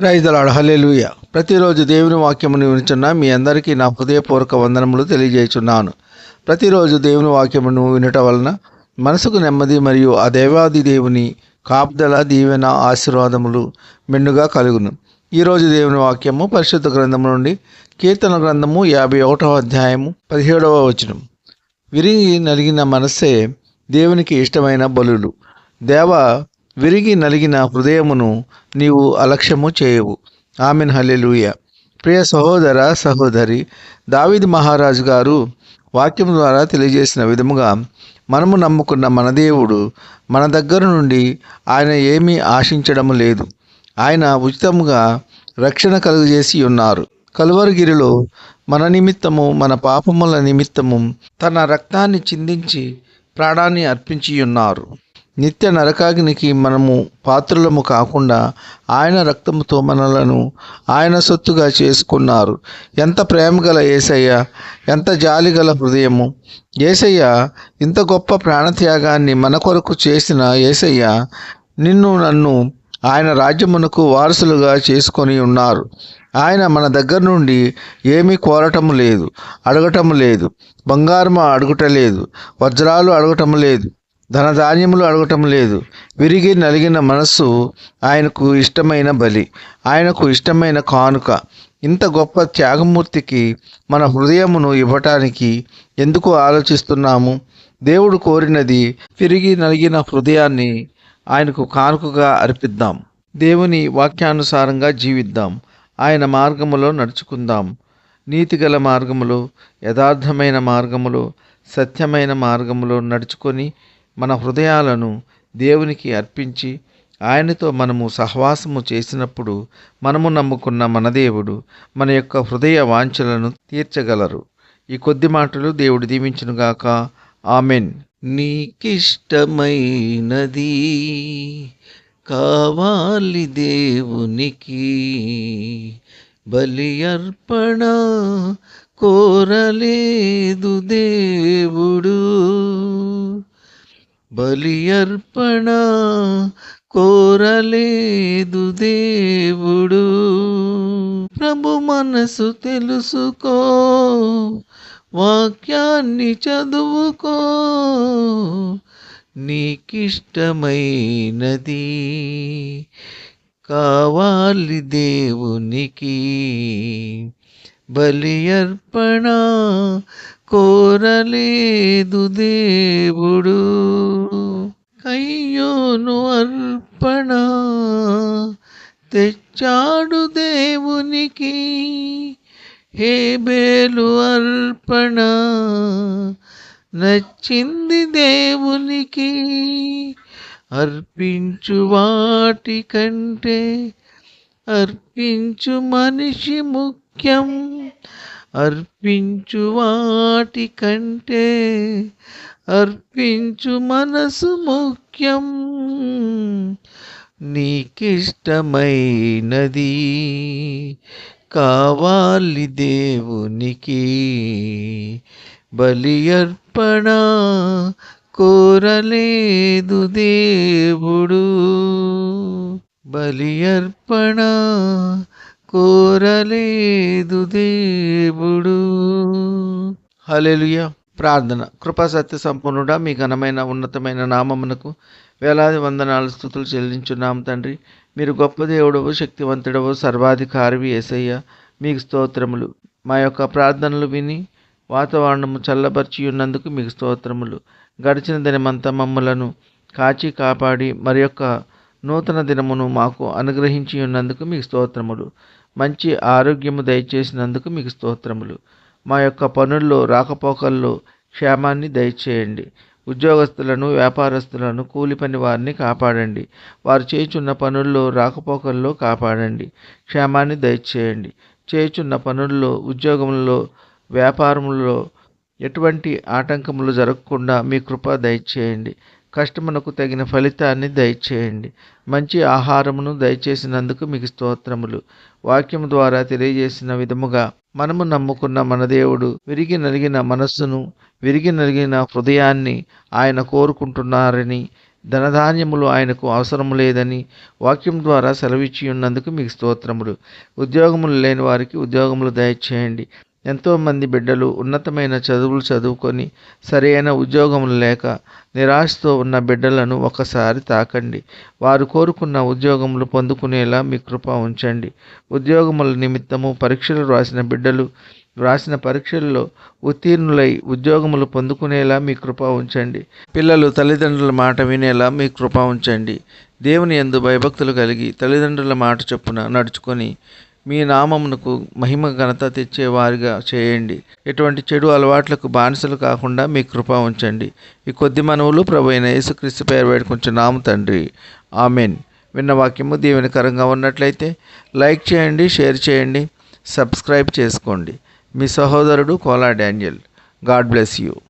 Praise the lord. హల్లెలూయా. ప్రతిరోజు దేవుని వాక్యమును వినుచున్న మీ అందరికీ నా హృదయపూర్వక వందనములు తెలియజేయుచున్నాను. ప్రతిరోజు దేవుని వాక్యమును వినటం వలన మనసుకు నెమ్మది మరియు ఆ దేవాది దేవుని కాపుదల, దీవెన, ఆశీర్వాదములు మెండుగా కలుగును. ఈరోజు దేవుని వాక్యము పరిశుద్ధ గ్రంథము నుండి కీర్తన గ్రంథము 51వ అధ్యాయము 17వ వచనం. విరిగి నలిగిన మనస్సే దేవునికి ఇష్టమైన బలులు. దేవా, విరిగి నలిగిన హృదయమును నీవు అలక్ష్యము చేయవు. ఆమెన్. హల్లెలూయా. ప్రియ సహోదర సహోదరి, దావీదు మహారాజు గారు వాక్యం ద్వారా తెలియజేసిన విధముగా మనము నమ్ముకున్న మన దేవుడు మన దగ్గర నుండి ఆయన ఏమీ ఆశించడం లేదు. ఆయన ఉచితముగా రక్షణ కలుగజేసి ఉన్నారు. కలువరిగిరిలో మన నిమిత్తము, మన పాపముల నిమిత్తము తన రక్తాన్ని చిందించి ప్రాణాన్ని అర్పించి ఉన్నారు. నిత్య నరకాగ్నికి మనము పాత్రులము కాకుండా ఆయన రక్తముతో మనలను ఆయన సొత్తుగా చేసుకున్నారు. ఎంత ప్రేమగల యేసయ్య, ఎంత జాలిగల హృదయము! యేసయ్య ఇంత గొప్ప ప్రాణత్యాగాన్ని మన కొరకు చేసిన యేసయ్య నిన్ను నన్ను ఆయన రాజ్యమునకు వారసులుగా చేసుకొని ఉన్నారు. ఆయన మన దగ్గర నుండి ఏమీ కోరటము లేదు, అడగటము లేదు. బంగారము అడుగుటలేదు, వజ్రాలు అడగటము లేదు, ధనధాన్యములు అడగటం లేదు. విరిగి నలిగిన మనస్సు ఆయనకు ఇష్టమైన బలి, ఆయనకు ఇష్టమైన కానుక. ఇంత గొప్ప త్యాగమూర్తికి మన హృదయమును ఇవ్వటానికి ఎందుకు ఆలోచిస్తున్నాము? దేవుడు కోరినది విరిగి నలిగిన హృదయాన్ని ఆయనకు కానుకగా అర్పిద్దాం. దేవుని వాక్యానుసారంగా జీవిద్దాం. ఆయన మార్గములో నడుచుకుందాం. నీతిగల మార్గములో, యథార్థమైన మార్గములో, సత్యమైన మార్గములో నడుచుకొని మన హృదయాలను దేవునికి అర్పించి ఆయనతో మనము సహవాసము చేసినప్పుడు మనము నమ్ముకున్న మన దేవుడు మన యొక్క హృదయ వాంఛలను తీర్చగలరు. ఈ కొద్ది మాటలు దేవుడు దీవించునుగాక. ఆమెన్. నీకిష్టమైనది కావాలి దేవునికి, బలి అర్పణ కోరలేదు దేవుడు. బలి అర్పణ కోరలేదు దేవుడు. ప్రభు మనసు తెలుసుకో, వాక్యాన్ని చదువుకో. నీకిష్టమైనది కావాలి దేవునికి, బలి అర్పణ కోరలేదు దేవుడు. కయ్యోను అర్పణ తెచ్చాడు దేవునికి, హేబేలు అర్పణ నచ్చింది దేవునికి. అర్పించు వాటి కంటే అర్పించు మనిషి ముఖ్యం, అర్పించు వాటి కంటే అర్పించు మనసు ముఖ్యం. నీకిష్టమైనది కావాలి దేవునికి, బలి అర్పణ కోరలేదు దేవుడు. బలి అర్పణ కోరలేదు దేవుడు. హల్లెలూయా. ప్రార్థన. కృపా సత్య సంపూర్ణుడా, మీ ఘనమైన ఉన్నతమైన నామమునకు వేలాది వందనాలు, స్తుతులు చెల్లించున్నాం తండ్రి. మీరు గొప్ప దేవుడవు, శక్తివంతుడవు, సర్వాధికారివి యేసయ్య. మీకు స్తోత్రములు. మా యొక్క ప్రార్థనలు విని వాతావరణము చల్లబర్చి ఉన్నందుకు మీకు స్తోత్రములు. గడిచిన దినమంతా మమ్మలను కాచి కాపాడి మరి యొక్క నూతన దినమును మాకు అనుగ్రహించి ఉన్నందుకు మీకు స్తోత్రములు. మంచి ఆరోగ్యము దయచేసినందుకు మీకు స్తోత్రములు. మా యొక్క పనుల్లో, రాకపోకల్లో క్షేమాన్ని దయచేయండి. ఉద్యోగస్తులను, వ్యాపారస్తులను, కూలి పని వారిని కాపాడండి. వారు చేయుచున్న పనుల్లో, రాకపోకల్లో కాపాడండి. క్షేమాన్ని దయచేయండి. చేయుచున్న పనుల్లో, ఉద్యోగంలో, వ్యాపారంలో ఎటువంటి ఆటంకములు జరగకుండా మీ కృప దయచేయండి. కష్టమునకు తగిన ఫలితాన్ని దయచేయండి. మంచి ఆహారమును దయచేసినందుకు మీకు స్తోత్రములు. వాక్యము ద్వారా తెలియజేసిన విధముగా మనము నమ్ముకున్న మన దేవుడు విరిగి నలిగిన మనస్సును, విరిగి నలిగిన హృదయాన్ని ఆయన కోరుకుంటున్నారని ధనధాన్యములు ఆయనకు అవసరము లేదని వాక్యం ద్వారా సెలవిచ్చి ఉన్నందుకు మీకు స్తోత్రములు. ఉద్యోగములు లేని వారికి ఉద్యోగములు దయచేయండి. ఎంతోమంది బిడ్డలు ఉన్నతమైన చదువులు చదువుకొని సరైన ఉద్యోగములు లేక నిరాశతో ఉన్న బిడ్డలను ఒకసారి తాకండి. వారు కోరుకున్న ఉద్యోగములు పొందుకునేలా మీ కృప ఉంచండి. ఉద్యోగముల నిమిత్తము పరీక్షలు రాసిన బిడ్డలు రాసిన పరీక్షల్లో ఉత్తీర్ణులై ఉద్యోగములు పొందుకునేలా మీ కృప ఉంచండి. పిల్లలు తల్లిదండ్రుల మాట వినేలా మీ కృప ఉంచండి. దేవుని యందు భయభక్తులు కలిగి తల్లిదండ్రుల మాట చొప్పున నడుచుకొని మీ నామమునకు మహిమ ఘనత తెచ్చేవారిగా చేయండి. ఎటువంటి చెడు అలవాట్లకు బానిసలు కాకుండా మీ కృప ఉంచండి. ఈ కొద్ది మనవులు ప్రభు అయిన యేసుక్రీస్తు పేరు వేడుకొంచున్నాము తండ్రి. ఆమెన్. విన్న వాక్యము దీవెనకరంగా ఉన్నట్లయితే లైక్ చేయండి, షేర్ చేయండి, సబ్స్క్రైబ్ చేసుకోండి. మీ సహోదరుడు Kola Daniel. God bless you.